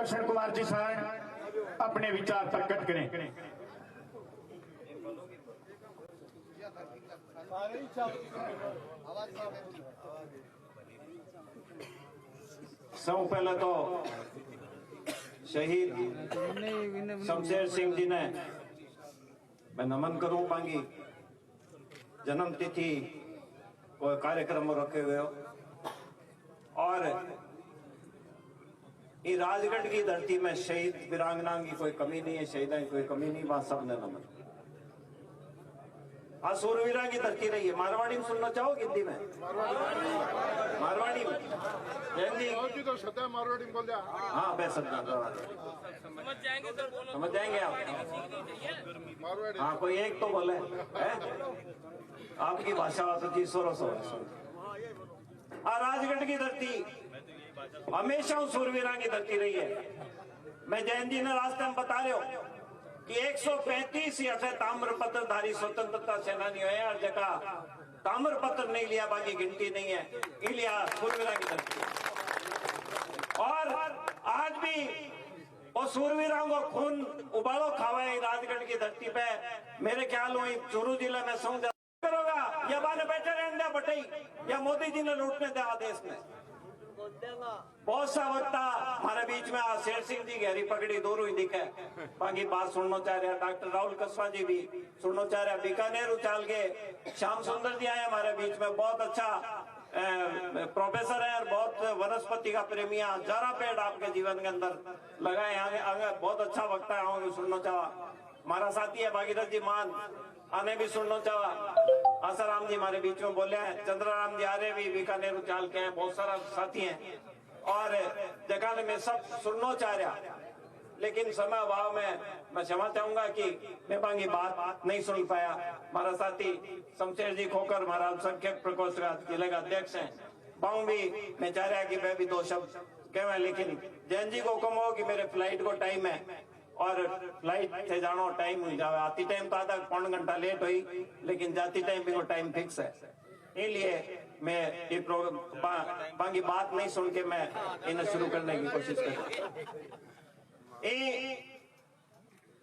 कृष्ण कुमार जी साहब अपने विचार प्रकट करें। सब पहले तो शहीद शमशेर सिंह जी ने मैं नमन करूं पांगी जन्म तिथि को कार्यक्रम रखे हुए हो और ये राजगढ़ की धरती में शहीद वीरांगना की कोई कमी नहीं है, शहीदा की कोई कमी नहीं, बात सबने नमन। आज सूरवीरा की धरती रही है। मारवाड़ी में सुनना चाहो हिंदी में? मारवाड़ी में जी तो सदा मारवाड़ी में बोल दिया। हाँ बे समझ जाएंगे आप। मारवाड़ी हाँ कोई एक तो बोले है? आपकी भाषा तो जी सोरो सो। राजगढ़ की धरती हमेशा सूरवीरा की धरती रही है। मैं जैन जी ने रास्ते में बता रहे हो कि 135 ऐसे ताम्रपत्रधारी स्वतंत्रता सेनानी है हर जगह ताम्रपत्र नहीं लिया, बाकी गिनती नहीं है, इलिया सूरवीरा की धरती। और आज भी वो सूरवीरों को खून उबालो खावा है राजगढ़ की धरती पे। मेरे ख्याल में चूरू जिले में सौ करोगा या बाने बैठे रहने दिया बटई या मोदी जी ने लूटने दिया देश में। बहुत सा वक्ता हमारे बीच में शेर सिंह जी गहरी पगड़ी दोनों ही दिखे, बाकी बात सुनना चाह रहे हैं। डॉक्टर राहुल कसवा जी भी सुनना चाह रहे हैं। बीकानेर उछाल के श्याम सुंदर जी आए हमारे बीच में, बहुत अच्छा प्रोफेसर है और बहुत वनस्पति का प्रेमी है। हजारा पेड़ आपके जीवन के अंदर लगाए आगे बहुत अच्छा वक्ता है, सुनना चाहा। हमारा साथी है भागीरथ जी मान आने भी सुनना चाहा। आसाराम जी हमारे बीच में बोले हैं, चंद्राराम जी आ रहे भी बीकानेर उछाल के हैं, बहुत सारा साथी हैं और जगह में सब सुनना चाह रहा, लेकिन समय अभाव में मैं क्षमा चाहूंगा कि मैं बाकी बात नहीं सुन पाया। हमारा साथी शमशेर जी खोकर हमारा अल्पसंख्यक प्रकोष्ठ का जिले का अध्यक्ष है, बाऊ भी मैं चाह रहा कि मैं भी दो शब्द कहवा, लेकिन जैन जी को हुक्म हो कि मेरे फ्लाइट को टाइम है और फ्लाइट से जानो टाइम हो जावे। आती टाइम तो आधा पौन घंटा लेट हुई, लेकिन जाती टाइम भी वो टाइम फिक्स है, इसलिए मैं ये प्रोग्राम बाकी बात नहीं सुन के मैं इन्हें शुरू करने की कोशिश करूँ।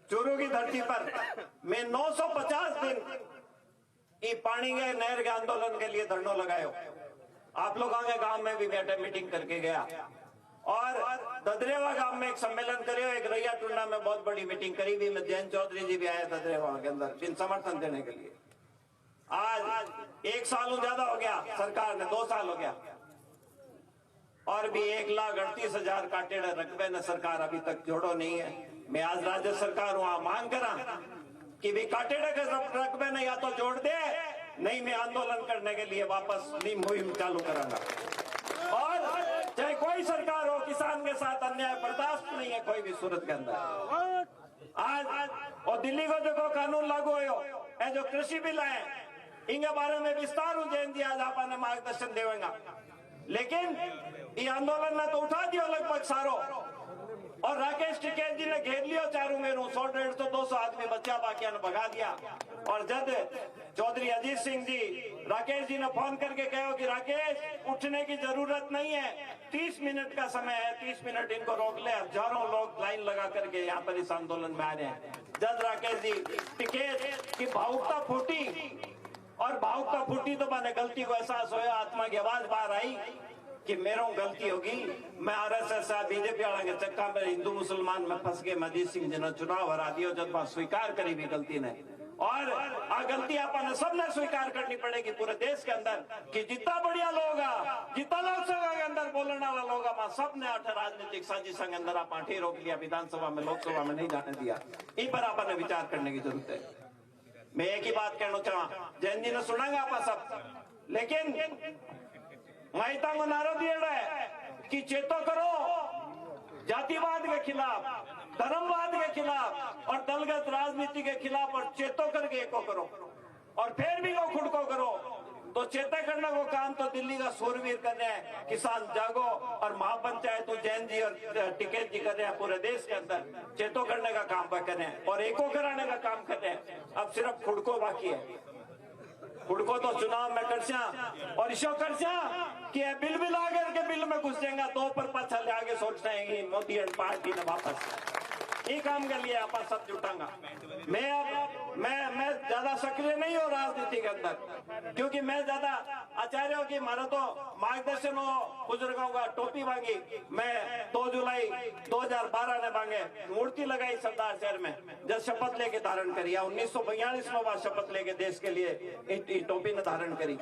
चूरू की धरती पर मैं 950 दिन ये पानी के नहर के आंदोलन के लिए धरना लगायो। आप लोग आगे गांव में भी बैठे मीटिंग करके गया और ददरेवा गांव में एक सम्मेलन करियो, एक रैया टुंडा में बहुत बड़ी मीटिंग करी भी। मैं जैन चौधरी जी भी आया ददरेवा के अंदर बिन समर्थन देने के लिए। आज 1 साल ज्यादा हो गया, सरकार ने 2 साल हो गया और भी 1,38,000 काटे रकबे ने सरकार अभी तक जोड़ो नहीं है। मैं आज राज्य सरकार वहां मांग करा कि भी काटे रकबे ने या तो जोड़ दे, नहीं मैं आंदोलन करने के लिए वापस मुहिम चालू करांगा। और चाहे कोई सरकार हो, किसान के साथ अन्याय बर्दाश्त नहीं है कोई भी सूरत के अंदर। आज और दिल्ली को देखो कानून लागू हो जो कृषि बिल है, इनके बारे में विस्तार जैन जी आज आप मार्गदर्शन देवेगा, लेकिन ये आंदोलन ने तो उठा दियो लगभग सारो और राकेश टिकैत जी ने घेर लियो चारों मेरू। 100, 150, 200 आदमी बच्चा बाकिया ने भगा दिया। और जब चौधरी अजीत सिंह जी राकेश जी ने फोन करके कहो कि राकेश उठने की जरूरत नहीं है, 30 मिनट का समय है, 30 मिनट इनको रोक ले। हजारों लोग लाइन लगा करके यहाँ पर इस आंदोलन में आ रहे हैं। जब राकेश जी टिकैत की भावुकता फूटी और भावुकता फूटी तो मैंने गलती को एहसास होया, आत्मा की आवाज बाहर आई कि मेरा गलती होगी। मैं RSS बीजेपी वाला के चक्का में हिंदू मुसलमान में फंस के अजीत सिंह जी ने चुनाव हरा दियो, जब बात स्वीकार करी भी गलती ने। और आ गलती अपन सबने स्वीकार करनी पड़ेगी पूरे देश के अंदर कि जितना बढ़िया लोग जितना लोकसभा के अंदर बोलने वाला लोग सबने 8 राजनीतिक साजिश के अंदर आप 8 रोक लिया, विधानसभा में लोकसभा में नहीं जाने दिया। इन पर अपन विचार करने की जरूरत है। मैं एक ही बात कहना चाहूँ, जैन जी ने सुनागा आप सब, लेकिन माइता को नारा दिया है कि चेतो करो जातिवाद के खिलाफ, धर्मवाद के खिलाफ और दलगत राजनीति के खिलाफ, और चेतो करके एको करो और फिर भी वो खुद को करो। तो चेता करने को काम तो दिल्ली का सूरवीर कर रहे हैं, किसान जागो और महापंचायत जैन जी और टिकैत जी कर रहे हैं। पूरे देश के अंदर चेतो करने का काम कर रहे हैं और एको कराने का काम कर रहे हैं। अब सिर्फ खुद को बाकी है। हुड़को तो चुनाव में करसा और इसो करसा कि बिल आगे के बिल में घुस जाएगा 2 पर पाछा ले आगे सोचते हैं कि मोदी एंड पार्टी ने वापस ये काम के लिए आप सब जुटांगा। मैं ज्यादा सक्रिय नहीं हो राजनीति के अंदर, क्योंकि मैं ज्यादा आचार्य हूँ कि मारा तो मार्गदर्शन हो बुजुर्गों का टोपी मांगी। मैं 2 जुलाई 2012 ने मांगे मूर्ति लगाई सरदार शहर में, जब शपथ लेके धारण करी 1942 में वहां शपथ लेके देश के लिए टोपी ने धारण करी।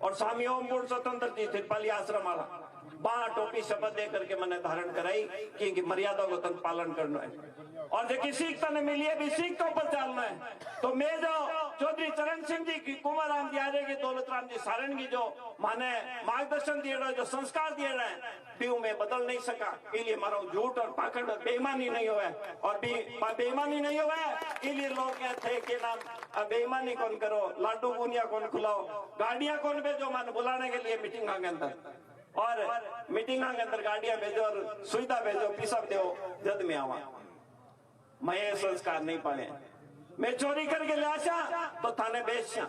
और स्वामी ओमपुर स्वतंत्र जी तिरपाली आश्रम वाला वहां टोपी शपथ दे करके मैंने धारण कराई कि मर्यादा को तन पालन करना है। और जो किसी ने मिली है भी सीख के ऊपर चलना है। तो मैं जो चौधरी चरण सिंह जी की, कुमार राम जी आर्य की, दौलत राम जी सारण की जो माने मार्गदर्शन दिए रहे, जो संस्कार दिए रहे भी मैं बदल नहीं सका। इसलिए मारो झूठ और पाखंड बेईमानी नहीं हुआ और बेईमानी नहीं हुआ इसलिए लोग कहते हैं कि नाम बेईमानी कौन करो, लाडू बुनिया कौन खिलाओ, गाड़ियां कौन भेजो मान बुलाने के लिए मीटिंग के अंदर, और मीटिंग के अंदर गाड़ियां भेजो और सुविधा भेजो, पिसब दो जद में आवा। मैं ये संस्कार नहीं पाए। मैं चोरी करके लाशा तो थाने बेचा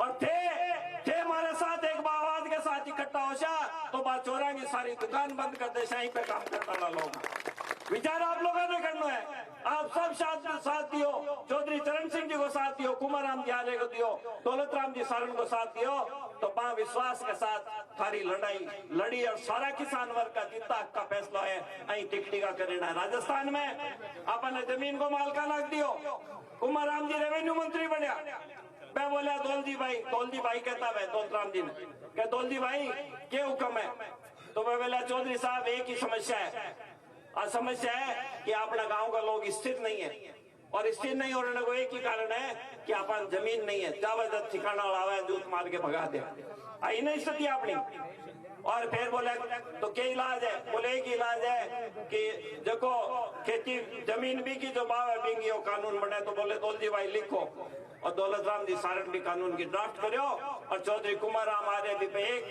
और थे हमारे साथ एक बावाद के साथ इकट्ठा होशा तो बात चोरा की सारी दुकान बंद कर दे, शाही पे काम करने वाला लोग। विचार आप लोगों ने करना है। आप सब साथ दियो, चौधरी चरण सिंह जी को साथ दियो, कुमार राम जी आर्य को दियो, दौलत राम जी सारण को साथ दियो, तो बा विश्वास के साथ थारी लड़ाई लड़ी और सारा किसान वर्ग का जितना का फैसला है अही टिकटिका करना है। राजस्थान में अपन जमीन को मालकाना दियो, कुमार राम जी रेवेन्यू मंत्री बनया। मैं बोला दौलजी भाई कहता है दौलत राम जी ने कह दौलजी भाई क्या हुक्म है। तो मैं बोला चौधरी साहब एक ही समस्या है, और समस्या है कि अपना गांव का लोग स्थिर नहीं है, और स्थिर नहीं होने को एक ही कारण है कि अपन जमीन नहीं है, जबरदस्त ठिकाना लावे जूत मार के भगा दे, आई नहीं स्थिति अपनी। और फिर बोले तो क्या इलाज है, बोले एक इलाज है कि देखो खेती जमीन भी की जो भाव है बिंगी वो कानून बने। तो बोले दौलजी भाई लिखो, और दौलत राम जी सारण भी कानून की ड्राफ्ट करो, और चौधरी कुमार राम आर्य भी पे एक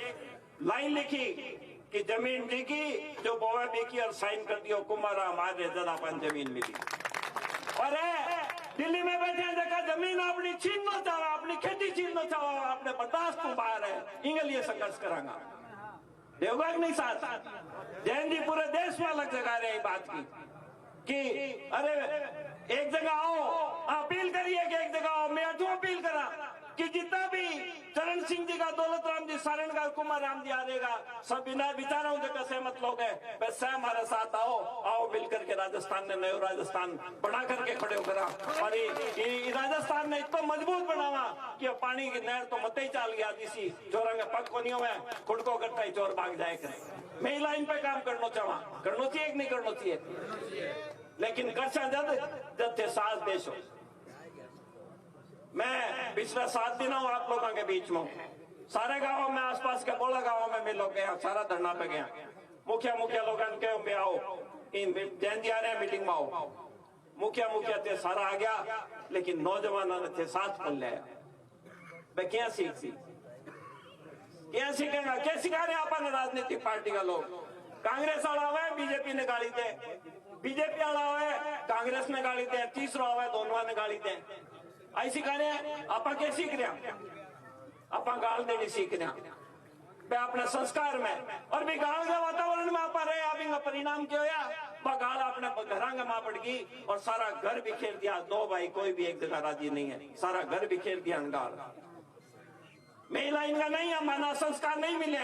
लाइन लिखी कि जमीन दी की जो बोवा बिकी और साइन कर दियो कुमार राम आर्य जदापन जमीन मिली। और दिल्ली में बैठे देखा जमीन अपनी छीनना चाहा, अपनी खेती छीनना चाहा, अपने बर्दाश्त को बाहर है, इंगे लिए संघर्ष करांगा। देवबाग नहीं साथ जैन जी पूरे देश में अलग जगा रहे हैं बात की कि अरे एक जगह आओ, अपील करिए कि एक जगह आओ। मैं अजू अपील करा कि जितना भी चरण सिंह जी का, दौलत राम जी सारण का, कुमार राम जी आरेगा, सब बिना विचारों जगह सहमत लोग हैं, बस हमारे साथ आओ मिलकर के राजस्थान ने नयो राजस्थान बना करके खड़े करा। और ये राजस्थान ने इतना मजबूत बनावा कि पानी की नहर तो मत ही चाल गया जिसी चोरा पग को नहीं हुआ खुड़को करता ही चोर भाग जाए करे। मैं लाइन पे काम करना चाहवा, करना चाहिए कि नहीं करना चाहिए, लेकिन कर्षा जब थे सास देश हो। मैं पिछले 7 दिन हूँ आप लोगों के बीच में, सारे गांवों में आसपास के बोला गांवों में मिल गया, सारा धरना पे गया। मुखिया लोगों के आओ इन जैन जी आ रहे हैं मीटिंग में आओ, मुखिया थे सारा आ गया, लेकिन नौजवानों ने थे साथ खोल लिया। मैं क्या सीखेगा, क्या सिखा रहे अपन राजनीतिक पार्टी का लोग। कांग्रेस वाला हुआ है बीजेपी ने गाली दे, बीजेपी वाला हुआ है कांग्रेस ने गाली दे, तीसरा हुआ है दोनों ने गाली दे। ऐसी कह रहे हैं आप क्या सीख रहे हैं, आप गाल देनी सीख रहे हैं मैं अपने संस्कार में, और भी गाल के वातावरण में आप रहे, आप इनका परिणाम क्या होया, गाल अपने घर मां पड़ गई और सारा घर बिखेर दिया। 2 भाई कोई भी एक जगह राजी नहीं है, सारा घर बिखेर दिया गाल। महिला इनका नहीं है, माना संस्कार नहीं मिले,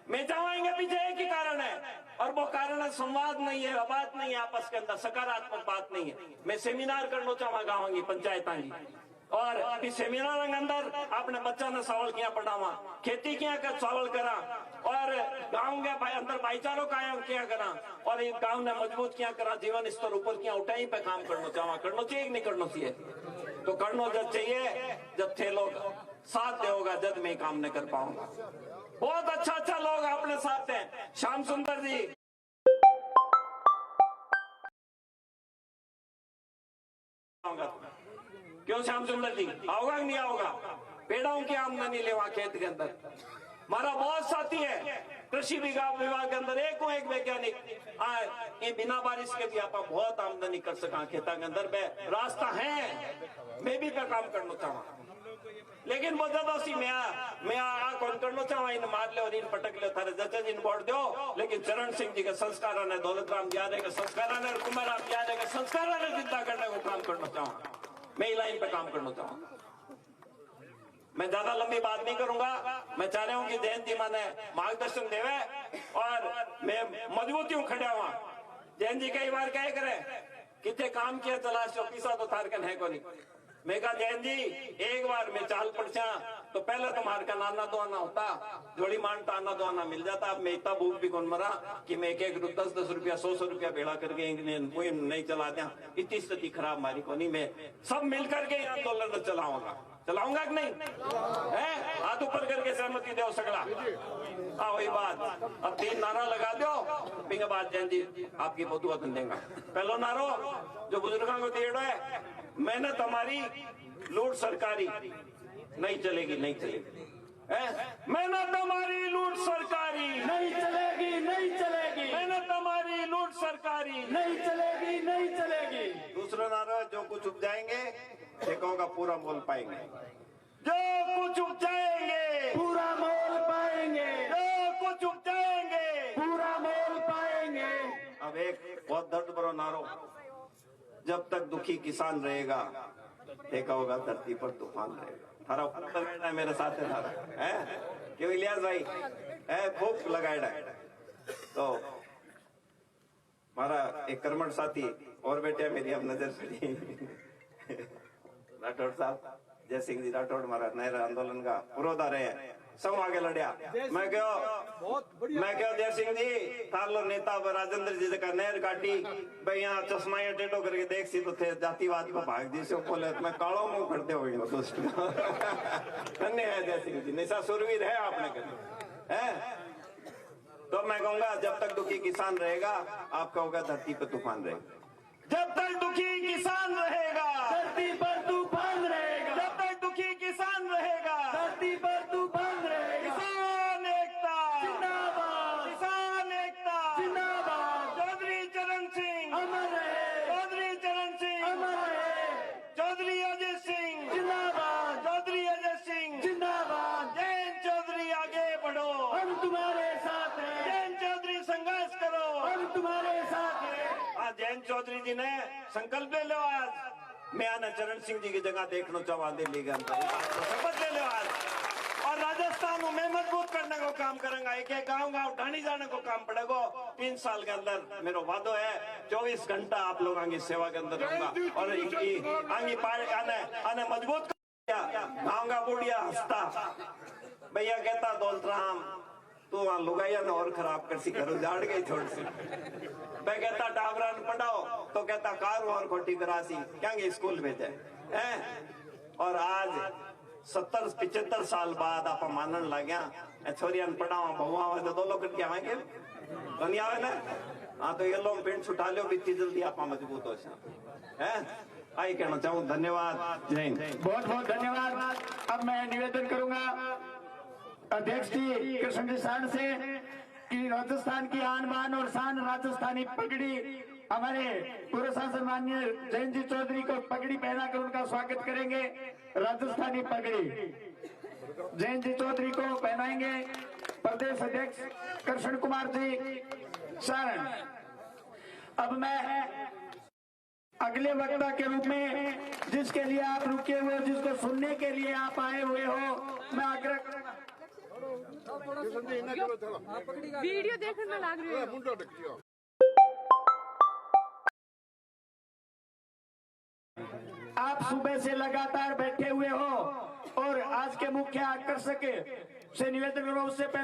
मैं चाहूंगा पीछे एक ही कारण है, और वो कारण है संवाद नहीं है, बात नहीं है आपस के अंदर, सकारात्मक बात नहीं है। मैं सेमिनार करना चाहूंगा गाँव की पंचायत की, और अभी सेमिनार के अंदर अपने बच्चा ने सवाल किया पढ़ावा, खेती क्या कर सवाल करा, और गांव के भाई अंदर भाईचारों कायम किया करा, और इस गांव ने मजबूत किया करा, जीवन स्तर ऊपर किया, उठाई पे काम करना चाहवा। करना चाहिए कि नहीं करना चाहिए, तो करना जब चाहिए जब थे लोग साथ दे होगा, जब मैं काम नहीं कर पाऊंगा। बहुत अच्छा लोग अपने साथ हैं, श्याम सुंदर जी क्यों, श्याम सुंदर जी आओगा कि नहीं आओगा, पेड़ों की आमदनी लेवा खेत के अंदर। हमारा बहुत साथी है कृषि विभाग के अंदर, एक वैज्ञानिक ये बिना बारिश के भी आप बहुत आमदनी कर सका खेता के अंदर। रास्ता है, मैं भी पे काम करना चाहूँ। लेकिन वो जदोसी मैं आ कौन करना चाहूँ इन मार ले और इन पटक ले थारे जज इन बोर्ड दो। लेकिन चरण सिंह जी के संस्कार ने दौलत राम यादव के संस्कार ने कुमार राम यादव के संस्कार ने जिंदा करने को काम करना चाहूँ। मैं लाइन पे काम करना चाहूँ। मैं ज्यादा लंबी बात नहीं करूंगा। मैं चाह रहा हूँ कि जयंती माने मार्गदर्शन देवे और मैं मजबूती हूँ खड़ा हुआ। जयंत जी कई बार क्या करे कितने काम किया चला शोपीसा तो थारकन है को नहीं। मैं कहा जयंत जी एक बार मैं चाल पड़चा तो पहले तुम्हारे का नाना दो आना होता जोड़ी मानता आना दो आना मिल जाता। अब मैं इतना भूख भी कौन मरा कि मैं एक 10-10 रुपया 100 रुपया भेड़ा करके नहीं चला दिया। इतनी स्थिति खराब मारी को नहीं। मैं सब मिल करके आंदोलन चलाऊंगा कि नहीं है। हाथ ऊपर करके सहमति दो सगड़ा। हाँ वही बात। अब 3 नारा लगा दो पिंग बात जयंत जी आपकी बहुत वतन देगा। पहलो नारो जो बुजुर्गों को देड़ो है मेहनत हमारी लूट सरकारी नहीं चलेगी मेहनत हमारी लूट सरकारी नहीं चलेगी मेहनत हमारी लूट सरकारी नहीं चलेगी। दूसरा नारा जो कुछ उपजाएंगे ठेकों का पूरा मोल पाएंगे। जो कुछ उपजाएंगे पूरा मोल पाएंगे जो कुछ उपजाएंगे पूरा मोल पाएंगे। अब एक बहुत दर्द भरा नारो जब तक दुखी किसान रहेगा देखा होगा धरती पर तूफान रहेगा। थारा ऊपर है मेरे साथ है क्यों इलियास भाई है खूब लगाएगा। तो हमारा एक कर्मठ साथी और बेटे मेरी अब नजर पड़ी राठौड़ साहब जय सिंह जी राठौड़ हमारा नया आंदोलन का पुरोधा रहे सब आगे लड़िया। मैं क्यों जय सिंह जी थालो नेता राजेंद्र जी का नहर काटी भाई यहाँ चश्मा या टेटो करके देख सी तो थे जातिवाद को भाग जी से बोले मैं कालो मुंह करते हो दोस्त धन्य है जय सिंह जी निशा सुरवीर है आपने कहा है। तो मैं कहूंगा जब तक दुखी किसान रहेगा आपका होगा धरती पे तूफान रहेगा। जब तक दुखी किसान रहेगा धरती पर तूफान रहेगा। जब तक दुखी किसान रहेगा धरती पर तूफान रहेगा। किसान एकता जिंदाबाद किसान एकता जिंदाबाद। चौधरी चरण सिंह अमर रहे चौधरी चरण सिंह अमर रहे। चौधरी अजय सिंह जिंदाबाद चौधरी अजय सिंह जिंदाबाद। जैन चौधरी आगे बढ़ो हम तुम्हारे साथ हैं जैन चौधरी संघर्ष करो हम तुम्हारे साथ हैं। आज जैन चौधरी जी ने संकल्प ले लो। आज मैं आना चरण सिंह जी की जगह देखना चाहूँ दिल्ली के अंदर शपथ ले लो आज। और राजस्थान में मैं मजबूत करने को काम करूंगा। एक गाँव ढाणी जाने को काम पड़ेगा। 3 साल के अंदर मेरा वादो है 24 घंटा आप लोगों की सेवा के अंदर रहूंगा और आगे आने मजबूत गाँव का बुढ़िया हंसता भैया कहता दौलत राम तू वहां लुगाइया ने और खराब कर सी करो जाड़ गई थोड़ी सी। मैं कहता टावरा ने पढ़ाओ तो कहता कार और खोटी करासी क्या स्कूल भेजे हैं। और आज 70-75 साल बाद आप मानन लग गया छोरिया ने पढ़ाओ बहुआ तो 2 लोग करके आवेंगे तो नहीं आवे ना। हाँ तो ये लोग पेंट छुटा लो इतनी जल्दी आप मजबूत हो है। आई कहना चाहूँ धन्यवाद जय हिंद। बहुत बहुत धन्यवाद। अब मैं निवेदन करूंगा अध्यक्ष जी कृष्ण जी साण से कि राजस्थान की आन बान और शान राजस्थानी पगड़ी हमारे पूर्व सांसद माननीय जयंत जी चौधरी को पगड़ी पहनाकर उनका स्वागत करेंगे। राजस्थानी पगड़ी जयंत जी चौधरी को पहनाएंगे प्रदेश अध्यक्ष कृष्ण कुमार जी सारण। अब मैं अगले वक्ता के रूप में जिसके लिए आप रुके हुए हो जिसको सुनने के लिए आप आए हुए हो मैं आग्रह वीडियो देखने लग रही है। मुंडो ढकियो आप सुबह से लगातार बैठे हुए हो और आज के मुख्य आकर्षक से निवेदन करो उससे पहले